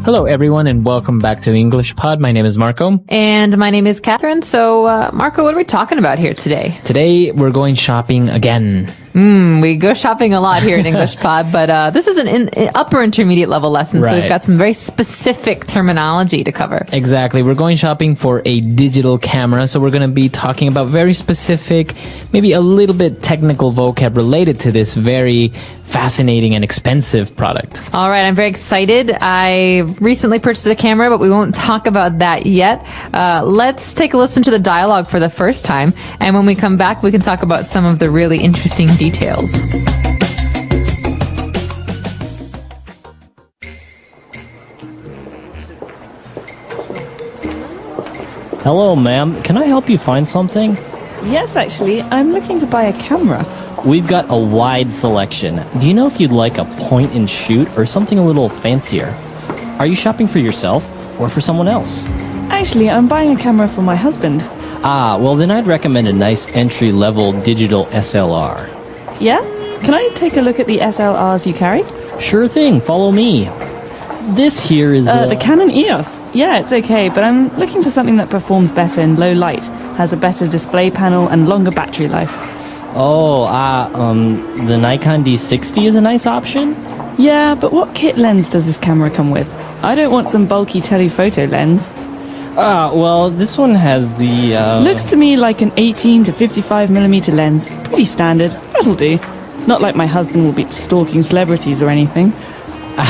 Hello, everyone, and welcome back to English Pod. My name is Marco. And my name is Catherine. So, Marco, what are we talking about here today? Today, we're going shopping again. We go shopping a lot here in English Pod, but this is an upper intermediate level lesson, Right. so we've got some very specific terminology to cover. Exactly. We're going shopping for a digital camera, so we're going to be talking about very specific, maybe a little bit technical vocab related to this very fascinating and expensive product. All right, I'm very excited. I recently purchased a camera, but we won't talk about that yet. Let's take a listen to the dialogue for the first time, and when we come back, we can talk about some of the really interesting details. Hello, ma'am. Can I help you find something? Yes, actually, I'm looking to buy a camera. We've got a wide selection. Do you know if you'd like a point and shoot or something a little fancier? Are you shopping for yourself or for someone else? Actually, I'm buying a camera for my husband. Ah, well then I'd recommend a nice entry-level digital SLR. Yeah? Can I take a look at the SLRs you carry? Sure thing, follow me. This here is The Canon EOS. Yeah, it's okay, but I'm looking for something that performs better in low light, has a better display panel, and longer battery life. The Nikon D60 is a nice option. Yeah, but what kit lens does this camera come with? I don't want some bulky telephoto lens. Well, this one has the, Looks to me like an 18 to 55mm lens. Pretty standard. That'll do. Not like my husband will be stalking celebrities or anything. can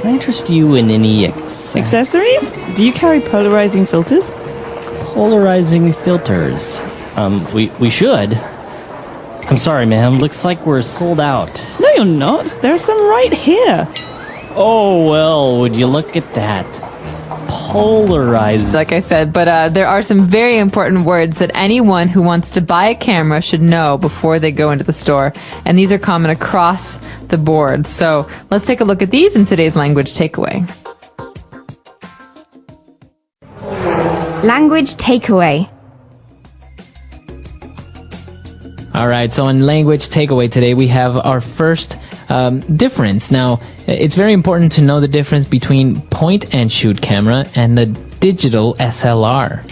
I interest you in any Accessories? Do you carry polarizing filters? polarizing filters? We should. I'm sorry, ma'am. Looks like we're sold out. No, you're not. There are some right here. Oh, well, would you look at that? Polarizing. Like I said, but there are some very important words that anyone who wants to buy a camera should know before they go into the store. And these are common across the board. So let's take a look at these in today's language takeaway. Language takeaway. All right, so in language takeaway today, we have our first difference. Now, it's very important to know the difference between point-and-shoot camera and the digital SLR.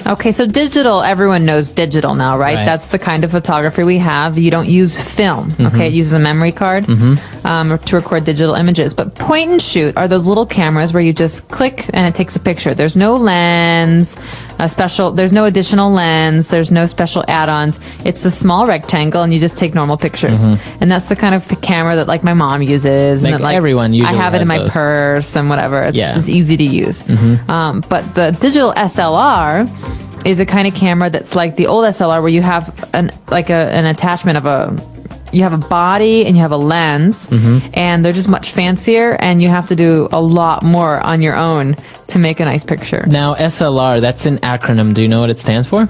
Okay, so digital, everyone knows digital now, right? Right. That's the kind of photography we have. You don't use film, okay? It uses a memory card to record digital images. But point and shoot are those little cameras where you just click and it takes a picture. There's no lens, there's no additional lens, there's no special add-ons. It's a small rectangle and you just take normal pictures. And that's the kind of camera that like my mom uses. Like and that, everyone usually I have it in has my those. purse and whatever. It's Yeah. just easy to use. But the digital SLR is a kind of camera that's like the old SLR where you have an attachment of you have a body and you have a lens and they're just much fancier and you have to do a lot more on your own to make a nice picture. Now, SLR, that's an acronym. Do you know what it stands for?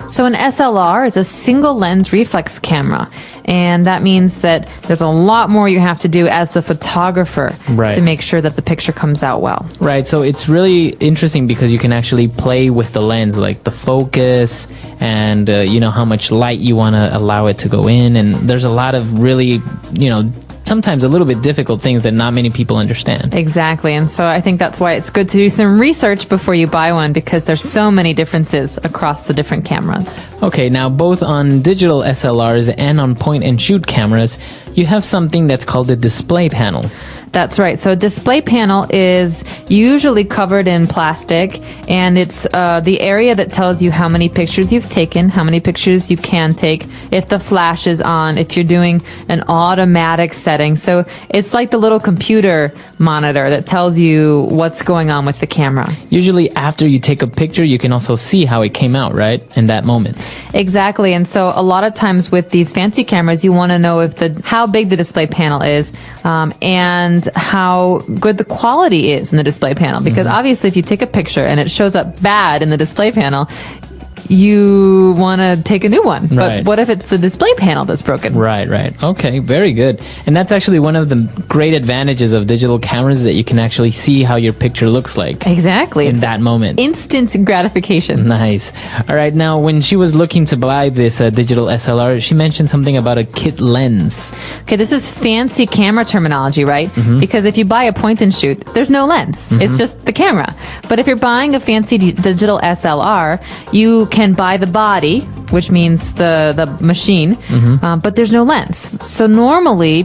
So an SLR is a single lens reflex camera, and that means that there's a lot more you have to do as the photographer Right. to make sure that the picture comes out well. Right, so it's really interesting because you can actually play with the lens, like the focus and, how much light you want to allow it to go in. And there's a lot of really, sometimes a little bit difficult things that not many people understand. Exactly, and so I think that's why it's good to do some research before you buy one because there's so many differences across the different cameras. Okay, now both on digital SLRs and on point-and-shoot cameras, you have something that's called a display panel. That's right. So a display panel is usually covered in plastic, and it's the area that tells you how many pictures you've taken, how many pictures you can take, if the flash is on, if you're doing an automatic setting. So it's like the little computer monitor that tells you what's going on with the camera. Usually after you take a picture, you can also see how it came out, right? In that moment. Exactly. And so a lot of times with these fancy cameras, you want to know how big the display panel is, and how good the quality is in the display panel. Because obviously if you take a picture and it shows up bad in the display panel, you want to take a new one. But Right. what if it's the display panel that's broken? Right, right. Okay, very good. And that's actually one of the great advantages of digital cameras, is that you can actually see how your picture looks like Exactly. in It's that moment. instant gratification. Nice. All right, now when she was looking to buy this digital SLR, she mentioned something about a kit lens. Okay, this is fancy camera terminology, right? Mm-hmm. Because if you buy a point and shoot, there's no lens. It's just the camera. But if you're buying a fancy digital SLR, you can buy the body, which means the machine, Mm-hmm. but there's no lens. So normally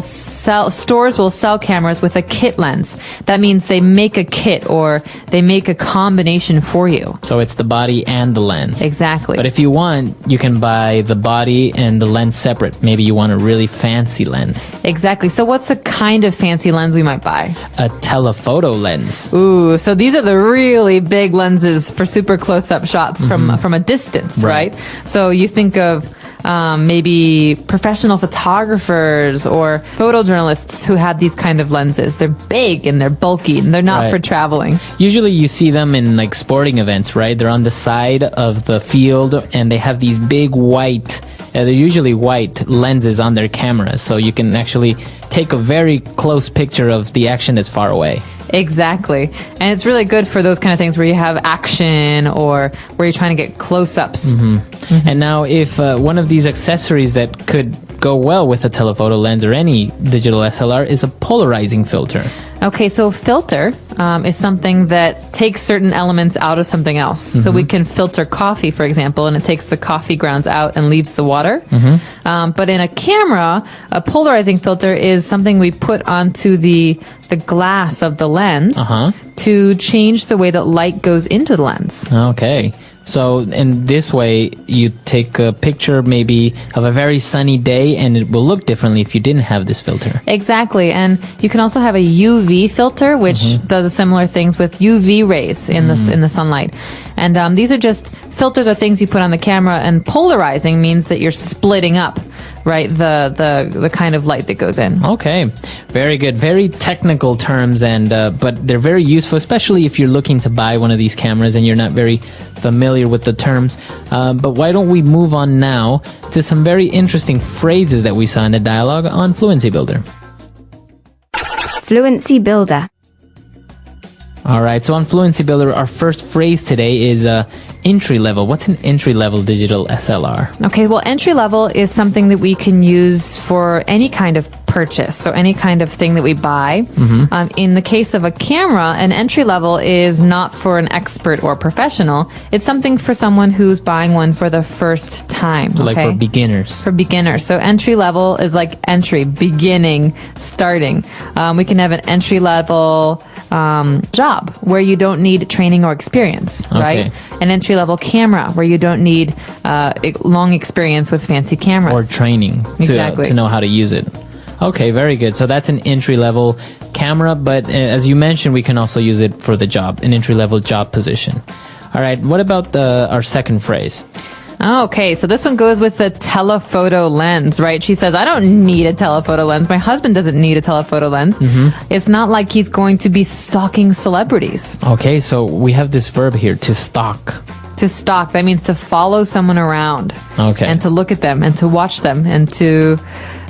stores will sell cameras with a kit lens. That means they make a kit or they make a combination for you. So it's the body and the lens. Exactly. But if you want, you can buy the body and the lens separate. Maybe you want a really fancy lens, Exactly. So what's the kind of fancy lens we might buy? a telephoto lens. Ooh, so these are the really big lenses for super close-up shots from a distance, Right. right? So you think of maybe professional photographers or photojournalists who have these kind of lenses. They're big and they're bulky and they're not Right. for traveling. Usually you see them in like sporting events, right? They're on the side of the field and they have these big white, they're usually white lenses on their cameras. So you can actually take a very close picture of the action that's far away. Exactly. And it's really good for those kind of things where you have action or where you're trying to get close-ups. And now if one of these accessories that could go well with a telephoto lens or any digital SLR is a polarizing filter. Okay, so filter is something that takes certain elements out of something else. So we can filter coffee, for example, and it takes the coffee grounds out and leaves the water. But in a camera, a polarizing filter is something we put onto the glass of the lens to change the way that light goes into the lens. Okay. So in this way, you take a picture maybe of a very sunny day and it will look differently if you didn't have this filter. Exactly. And you can also have a UV filter, which does similar things with UV rays in the sunlight. And these are just filters or things you put on the camera, and polarizing means that you're splitting up, right, the kind of light that goes in. Okay, very good. Very technical terms, and but they're very useful, especially if you're looking to buy one of these cameras and you're not very familiar with the terms. But why don't we move on now to some very interesting phrases that we saw in the dialogue on Fluency Builder. Fluency Builder. All right, so on Fluency Builder, our first phrase today is entry level. What's an entry level digital SLR? Okay, well, entry level is something that we can use for any kind of purchase, so any kind of thing that we buy. In the case of a camera, an entry level is not for an expert or professional. It's something for someone who's buying one for the first time. So like okay? for beginners. For beginners. So entry level is like entry, beginning, starting. We can have an entry level job where you don't need training or experience, right? An entry level camera where you don't need long experience with fancy cameras. Or training Exactly. to know how to use it. Okay, very good. So that's an entry level camera, but as you mentioned, we can also use it for the job, an entry level job position. All right, what about our second phrase? Okay, so this one goes with the telephoto lens, right? She says, I don't need a telephoto lens. My husband doesn't need a telephoto lens. It's not like he's going to be stalking celebrities. Okay, so we have this verb here, to stalk. To stalk, that means to follow someone around. Okay. And to look at them and to watch them and to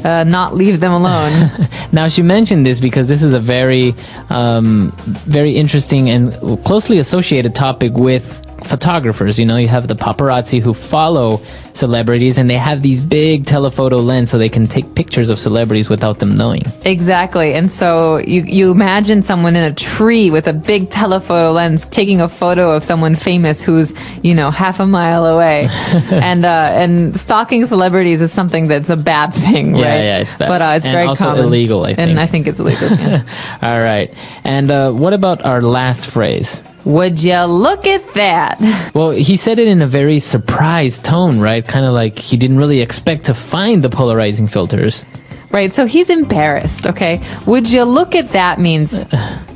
not leave them alone. Now, she mentioned this because this is a very, very interesting and closely associated topic with photographers. You know, you have the paparazzi who follow celebrities and they have these big telephoto lens so they can take pictures of celebrities without them knowing. Exactly. And so you imagine someone in a tree with a big telephoto lens taking a photo of someone famous who's, half a mile away. and stalking celebrities is something that's a bad thing, right? Yeah, it's bad. But it's and very also common. illegal, I think. And I think it's illegal. Yeah. All right. And what about our last phrase? Would you look at that? Well, he said it in a very surprised tone, right? Kind of like he didn't really expect to find the polarizing filters. Right, so he's embarrassed, okay? Would you look at that means,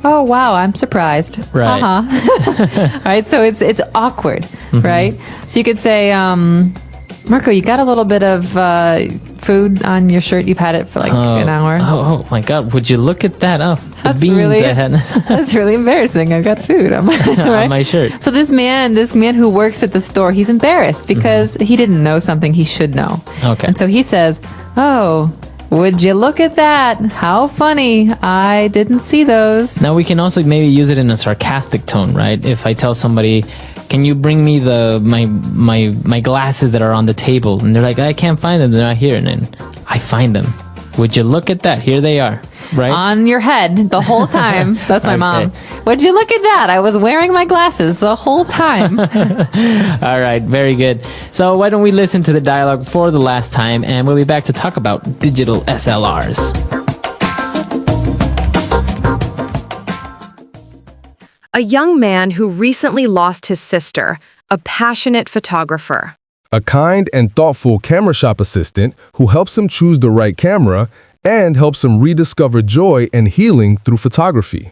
oh, wow, I'm surprised. Right. Right, so it's awkward, right? So you could say, Marco, you got a little bit of food on your shirt? You've had it for like an hour. Oh my God! Would you look at that? Oh, the That's beans really- I had That's really embarrassing. I've got food on my, right? on my shirt. So this man who works at the store, he's embarrassed because he didn't know something he should know. Okay. And so he says, "Oh, would you look at that? How funny! I didn't see those." Now we can also maybe use it in a sarcastic tone, right? If I tell somebody, "Can you bring me my glasses that are on the table?" and they're like, "I can't find them; they're not here." And then I find them. Would you look at that? Here they are, right? On your head the whole time. That's my mom. Would you look at that? I was wearing my glasses the whole time. All right, very good. So why don't we listen to the dialogue for the last time, and we'll be back to talk about digital SLRs. A young man who recently lost his sister, a passionate photographer. A kind and thoughtful camera shop assistant who helps him choose the right camera and helps him rediscover joy and healing through photography.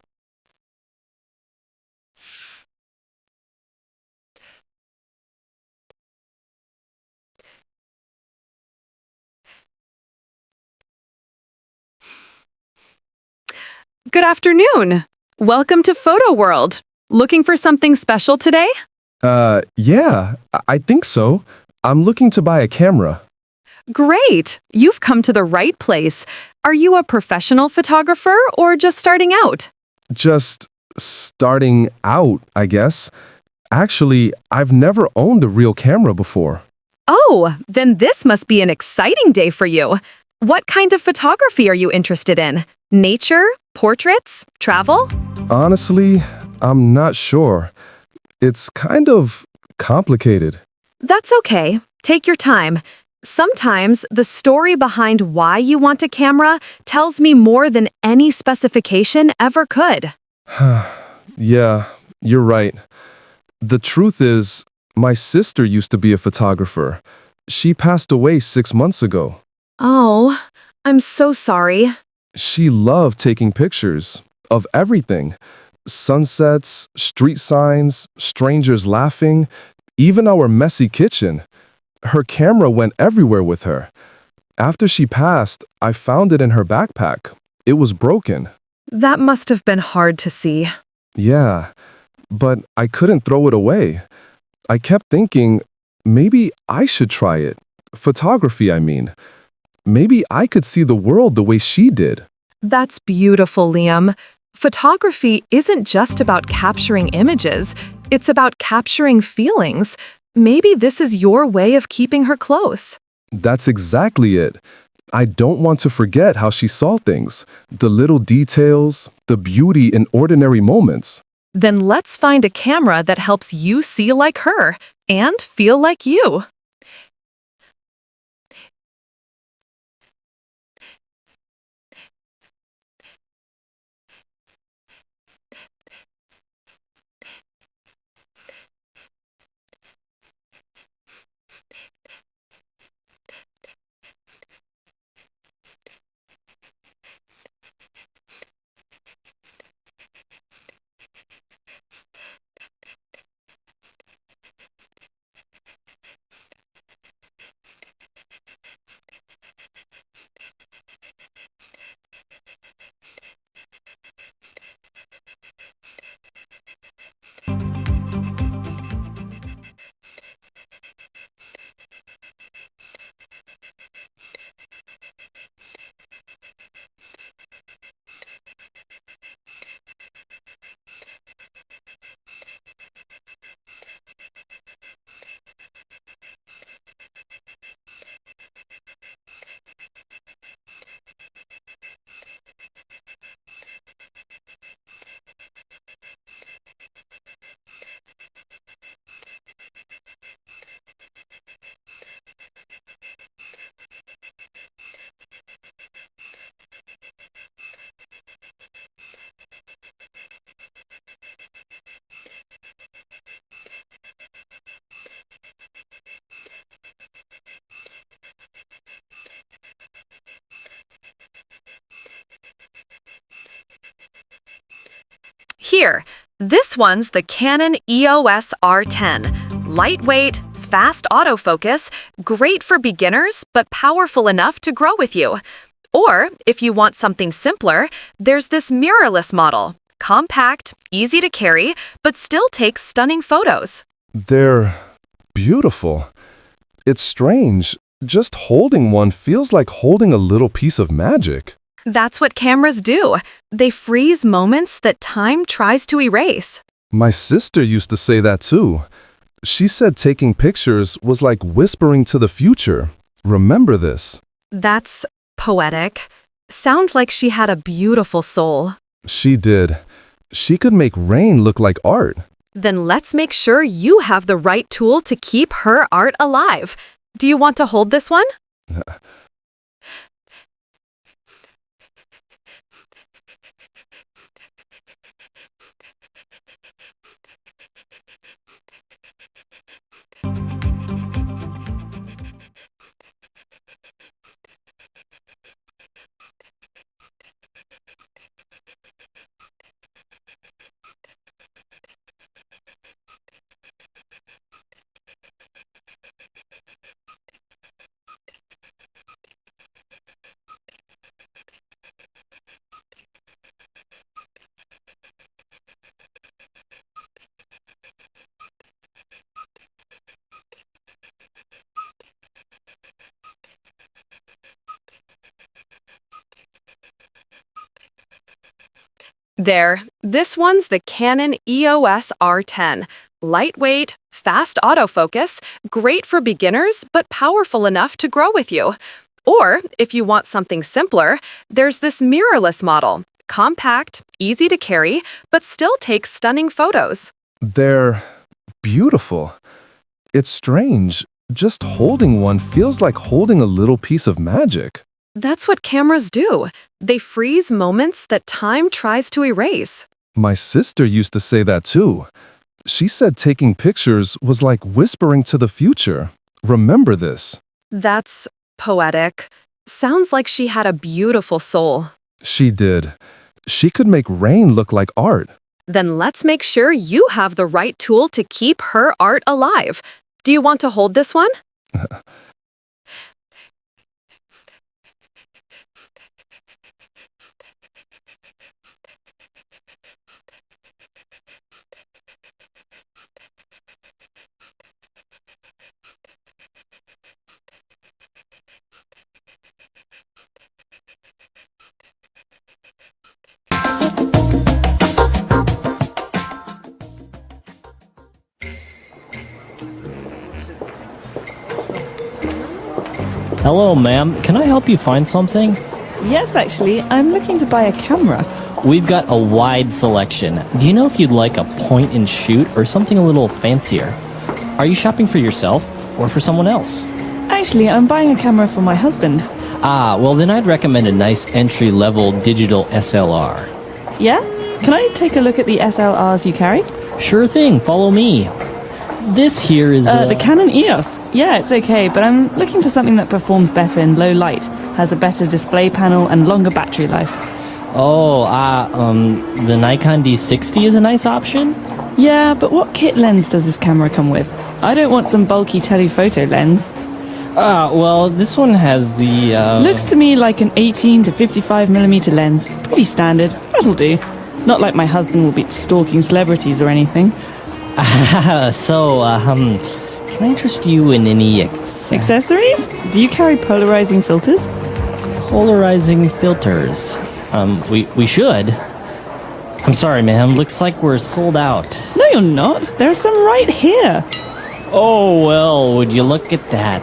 Good afternoon. Welcome to Photo World. Looking for something special today? Yeah, I think so. I'm looking to buy a camera. Great. You've come to the right place. Are you a professional photographer or just starting out? Just starting out, I guess. Actually, I've never owned a real camera before. Oh, then this must be an exciting day for you. What kind of photography are you interested in? Nature? Portraits? Travel? Honestly, I'm not sure. It's kind of complicated. That's okay. Take your time. Sometimes the story behind why you want a camera tells me more than any specification ever could. Yeah, you're right. The truth is, my sister used to be a photographer. She passed away 6 months ago. Oh, I'm so sorry. She loved taking pictures of everything. Sunsets, street signs, strangers laughing, even our messy kitchen. Her camera went everywhere with her. After she passed, I found it in her backpack. It was broken. That must have been hard to see. Yeah, but I couldn't throw it away. I kept thinking, maybe I should try it. Photography, I mean. Maybe I could see the world the way she did. That's beautiful, Liam. Photography isn't just about capturing images, it's about capturing feelings. Maybe this is your way of keeping her close. That's exactly it. I don't want to forget how she saw things, the little details, the beauty in ordinary moments. Then let's find a camera that helps you see like her and feel like you. Here, this one's the Canon EOS R10. Lightweight, fast autofocus, great for beginners, but powerful enough to grow with you. Or, if you want something simpler, there's this mirrorless model. Compact, easy to carry, but still takes stunning photos. They're beautiful. It's strange. Just holding one feels like holding a little piece of magic. That's what cameras do. They freeze moments that time tries to erase. My sister used to say that too. She said taking pictures was like whispering to the future. Remember this. That's poetic. Sounds like she had a beautiful soul. She did. She could make rain look like art. Then let's make sure you have the right tool to keep her art alive. Do you want to hold this one? There, this one's the Canon EOS R10. Lightweight, fast autofocus, great for beginners, but powerful enough to grow with you. Or, if you want something simpler, there's this mirrorless model. Compact, easy to carry, but still takes stunning photos. They're beautiful. It's strange. Just holding one feels like holding a little piece of magic. That's what cameras do. They freeze moments that time tries to erase. My sister used to say that too. She said taking pictures was like whispering to the future. Remember this. That's poetic. Sounds like she had a beautiful soul. She did. She could make rain look like art. Then let's make sure you have the right tool to keep her art alive. Do you want to hold this one? Hello, ma'am. Can I help you find something? Yes, actually, I'm looking to buy a camera. We've got a wide selection. Do you know if you'd like a point and shoot or something a little fancier? Are you shopping for yourself or for someone else? Actually, I'm buying a camera for my husband. Ah, well then I'd recommend a nice entry-level digital SLR. Yeah? Can I take a look at the SLRs you carry? Sure thing, follow me. This here is The Canon EOS. Yeah, it's okay, but I'm looking for something that performs better in low light, has a better display panel, and longer battery life. The Nikon D60 is a nice option. Yeah, but what kit lens does this camera come with? I don't want some bulky telephoto lens. Well, this one has the, Looks to me like an 18 to 55mm lens. Pretty standard. That'll do. Not like my husband will be stalking celebrities or anything. Can I interest you in any Accessories? Do you carry polarizing filters? polarizing filters? We should. I'm sorry, ma'am. Looks like we're sold out. No, you're not. There are some right here. Oh, well, would you look at that?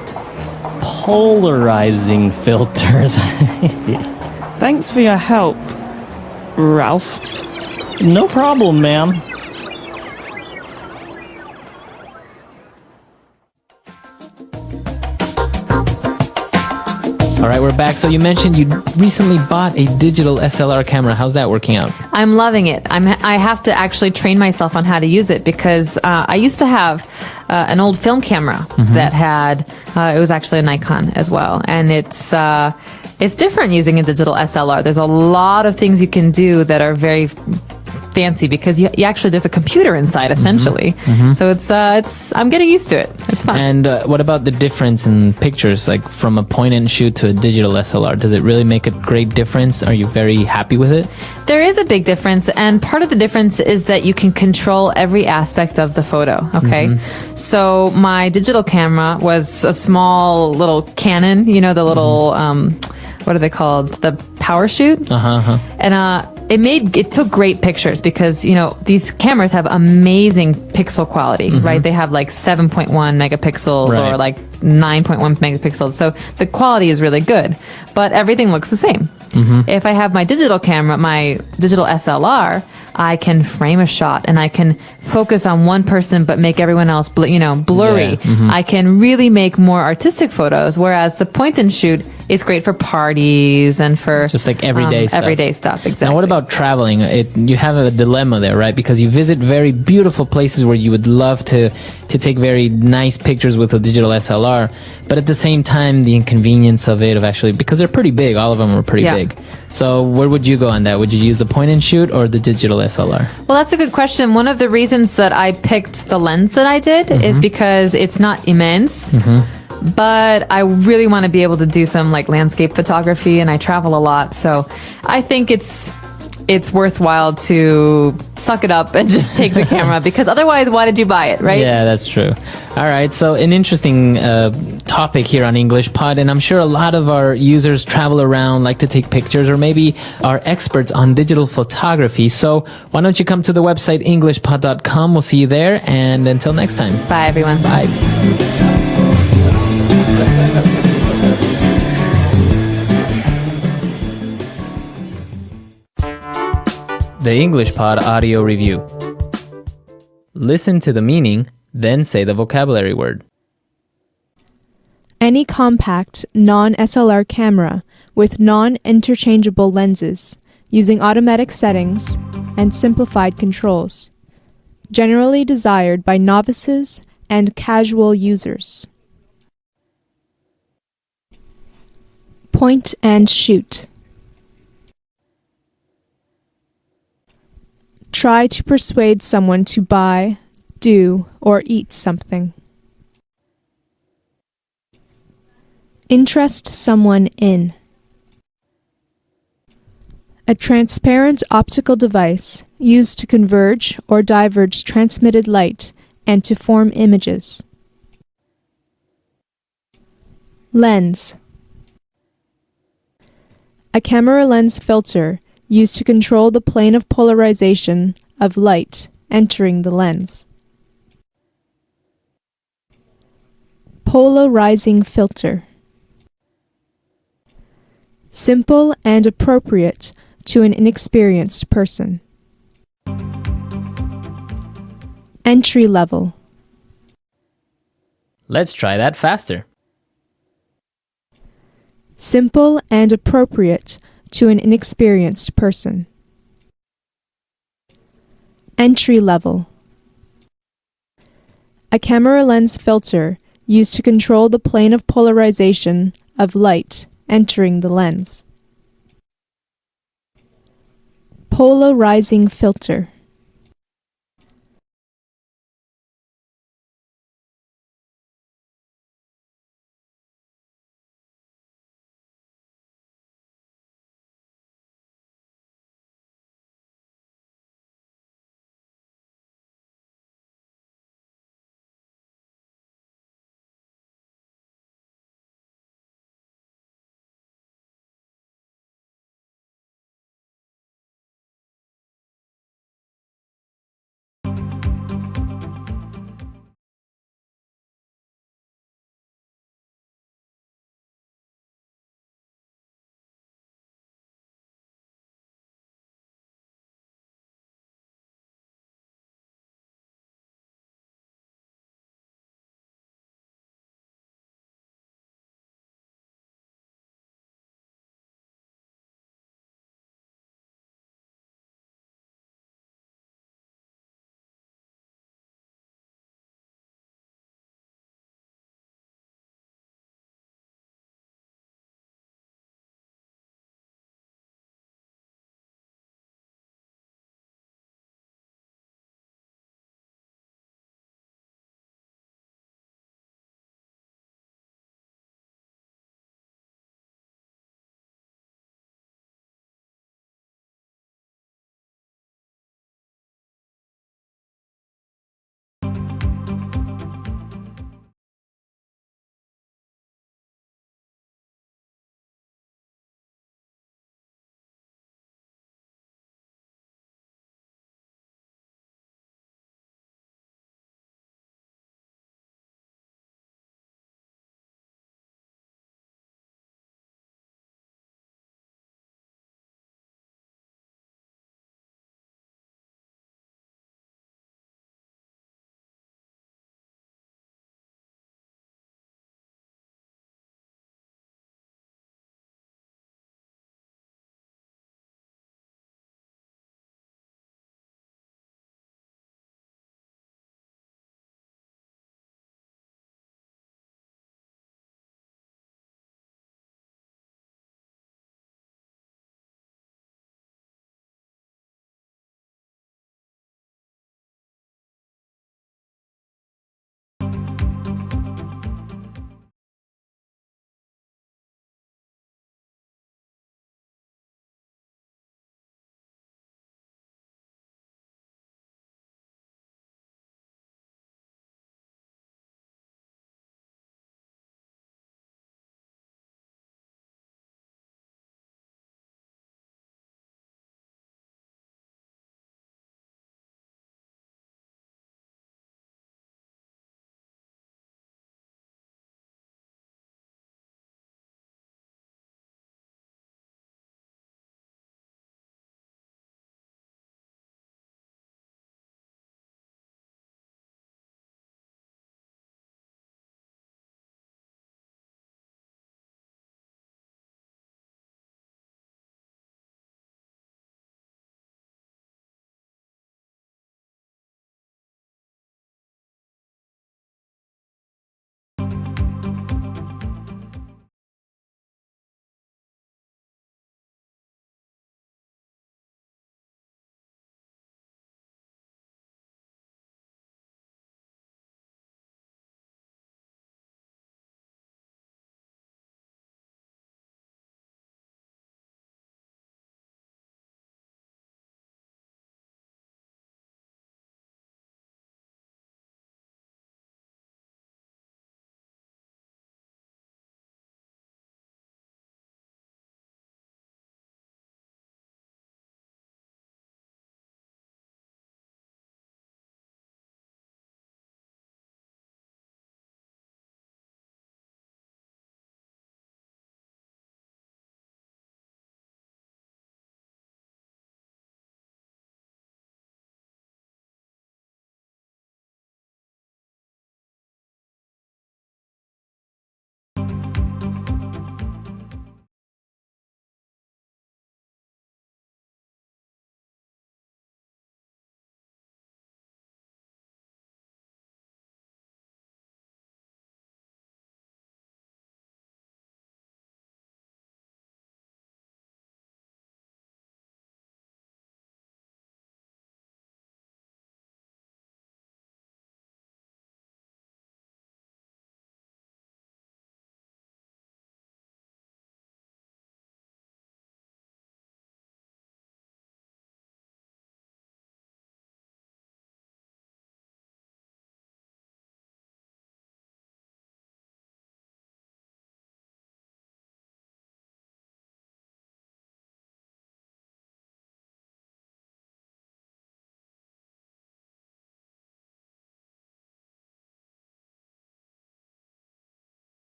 Polarizing filters. Thanks for your help, Ralph. No problem, ma'am. All right, we're back. So you mentioned you recently bought a digital SLR camera. How's that working out? I'm loving it. I have to actually train myself on how to use it because I used to have an old film camera that had it was actually a Nikon as well, and it's different using a digital SLR. There's a lot of things you can do that are very fancy because you actually there's a computer inside essentially. So it's I'm getting used to it. It's fun. And what about the difference in pictures, like from a point and shoot to a digital SLR? Does it really make a great difference? Are you very happy with it? There is a big difference, and part of the difference is that you can control every aspect of the photo, okay? So my digital camera was a small little Canon, you know, the little, what are they called? The power shoot. And it took great pictures because, you know, these cameras have amazing pixel quality, right? They have like 7.1 megapixels Right. or like 9.1 megapixels. So the quality is really good, but everything looks the same. If I have my digital camera, my digital SLR, I can frame a shot and I can focus on one person but make everyone else blurry. I can really make more artistic photos, whereas the point and shoot is great for parties and for Just like everyday stuff. Everyday stuff, exactly. Now, what about traveling? You have a dilemma there, right? Because you visit very beautiful places where you would love to take very nice pictures with a digital SLR, but at the same time, the inconvenience of it, because they're pretty big, all of them are pretty big. So where would you go on that? Would you use the point and shoot or the digital SLR? Well, that's a good question. One of the reasons that I picked the lens that I did is because it's not immense. But I really want to be able to do some like landscape photography, and I travel a lot, so I think it's worthwhile to suck it up and just take the camera, because otherwise, why did you buy it, right? Yeah, that's true. All right, so an interesting topic here on English Pod, and I'm sure a lot of our users travel around, like to take pictures, or maybe are experts on digital photography. So why don't you come to the website englishpod.com? We'll see you there, and until next time. Bye, everyone. Bye. The English Pod Audio Review. Listen to the meaning, then say the vocabulary word. Any compact, non-SLR camera with non-interchangeable lenses using automatic settings and simplified controls. Generally desired by novices and casual users. Point and shoot. Try to persuade someone to buy, do, or eat something. Interest someone in. A transparent optical device used to converge or diverge transmitted light and to form images. Lens. A camera lens filter used to control the plane of polarization of light entering the lens. Polarizing filter. Simple and appropriate to an inexperienced person. Entry level. Let's try that faster. Simple and appropriate to an inexperienced person. Entry level. A camera lens filter used to control the plane of polarization of light entering the lens. Polarizing filter.